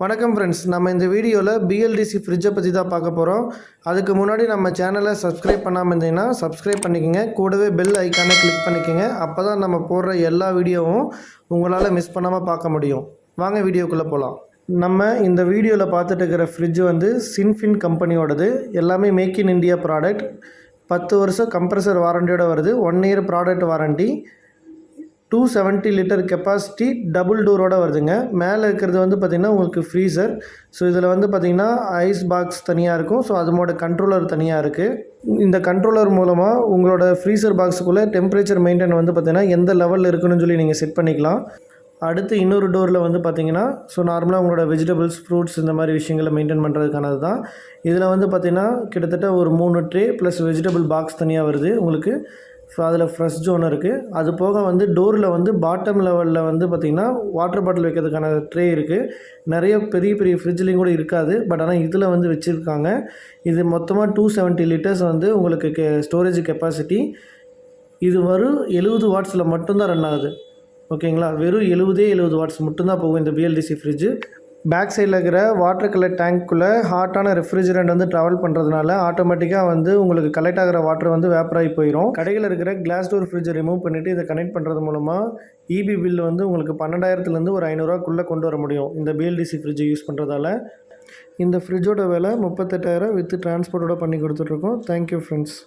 வணக்கம் ஃப்ரெண்ட்ஸ், நம்ம இந்த வீடியோவில் BLDC ஃப்ரிட்ஜை பற்றி தான் பார்க்க போகிறோம். அதுக்கு முன்னாடி நம்ம சேனலை சப்ஸ்கிரைப் பண்ணாமல் இருந்தீங்கன்னா சப்ஸ்கிரைப் பண்ணிக்கோங்க. கூடவே பெல் ஐக்கானை கிளிக் பண்ணிக்கோங்க. அப்போ தான் நம்ம போடுற எல்லா வீடியோவும் உங்களால் மிஸ் பண்ணாமல் பார்க்க முடியும். வாங்க வீடியோக்குள்ளே போகலாம். நம்ம இந்த வீடியோவில் பார்த்துட்டு இருக்கிற ஃப்ரிட்ஜ் வந்து சின்ஃபின் கம்பெனியோடது. எல்லாமே மேக் இன் இந்தியா ப்ராடக்ட். 10 வருஷம் கம்ப்ரெசர் வாரண்டியோடு வருது. 1 year product warranty. 270 litre capacity, double டோரோடு வருதுங்க. மேலே இருக்கிறது வந்து பார்த்திங்கன்னா உங்களுக்கு ஃப்ரீசர். ஸோ இதில் வந்து பார்த்திங்கன்னா ஐஸ் பாக்ஸ் தனியாக இருக்கும். ஸோ அதோட கண்ட்ரோலர் தனியாக இருக்குது. இந்த கண்ட்ரோலர் மூலமாக உங்களோட ஃப்ரீசர் பாக்ஸுக்குள்ளே டெம்பரேச்சர் மெயின்டைன் வந்து பார்த்திங்கன்னா எந்த லெவலில் இருக்குன்னு சொல்லி நீங்கள் செட் பண்ணிக்கலாம். அடுத்து இன்னொரு டோரில் வந்து பார்த்திங்கன்னா நார்மலாக உங்களோட வெஜிடபிள்ஸ், ஃப்ரூட்ஸ் இந்த மாதிரி விஷயங்களை மெயின்டைன் பண்ணுறதுக்கானது தான். இதில் வந்து பார்த்திங்கன்னா கிட்டத்தட்ட ஒரு 3 ட்ரே ப்ளஸ் வெஜிடபிள் பாக்ஸ் தனியாக வருது உங்களுக்கு. அதில் ஃப்ரெஷ் ஜோன் இருக்குது. அது போக வந்து டோரில் வந்து பாட்டம் லெவலில் வந்து பார்த்திங்கன்னா வாட்டர் பாட்டில் வைக்கிறதுக்கான ட்ரே இருக்குது. நிறைய பெரிய பெரிய ஃப்ரிட்ஜ்லேயும் கூட இருக்காது, பட் ஆனால் இதில் வந்து வச்சுருக்காங்க. இது மொத்தமாக 270 லிட்டர்ஸ் வந்து உங்களுக்கு ஸ்டோரேஜ் கெப்பாசிட்டி. இது வரும் 70 வாட்ஸில் மட்டும்தான் ரன் ஆகுது. ஓகேங்களா, வெறும் 70 வாட்ஸ் மட்டும்தான் போகும் இந்த BLDC ஃப்ரிட்ஜு. பேக் சைடில் இருக்கிற வாட்டர் கலர் டேங்க்குள்ளே ஹாட்டான ரெஃப்ரிஜரண்ட் வந்து ட்ராவல் பண்ணுறதுனால ஆட்டோமேட்டிக்காக வந்து உங்களுக்கு கலெக்ட் ஆகிற வாட்டர் வந்து வேப்பராகி போயிடும். கடையில் இருக்கிற கிளாஸ் டோர் ஃப்ரிட்ஜை ரிமூவ் பண்ணிவிட்டு இதை கனெக்ட் பண்ணுறது மூலமாக இபி பில் வந்து உங்களுக்கு 12,000லேருந்து ஒரு 500ரூவாக்குள்ளே கொண்டு வர முடியும் இந்த BLDC ஃப்ரிட்ஜை யூஸ் பண்ணுறதால. இந்த ஃப்ரிட்ஜோட விலை 38,000 வித் டிரான்ஸ்போர்ட்டோட பண்ணி கொடுத்துட்ருக்கோம். Thank you friends.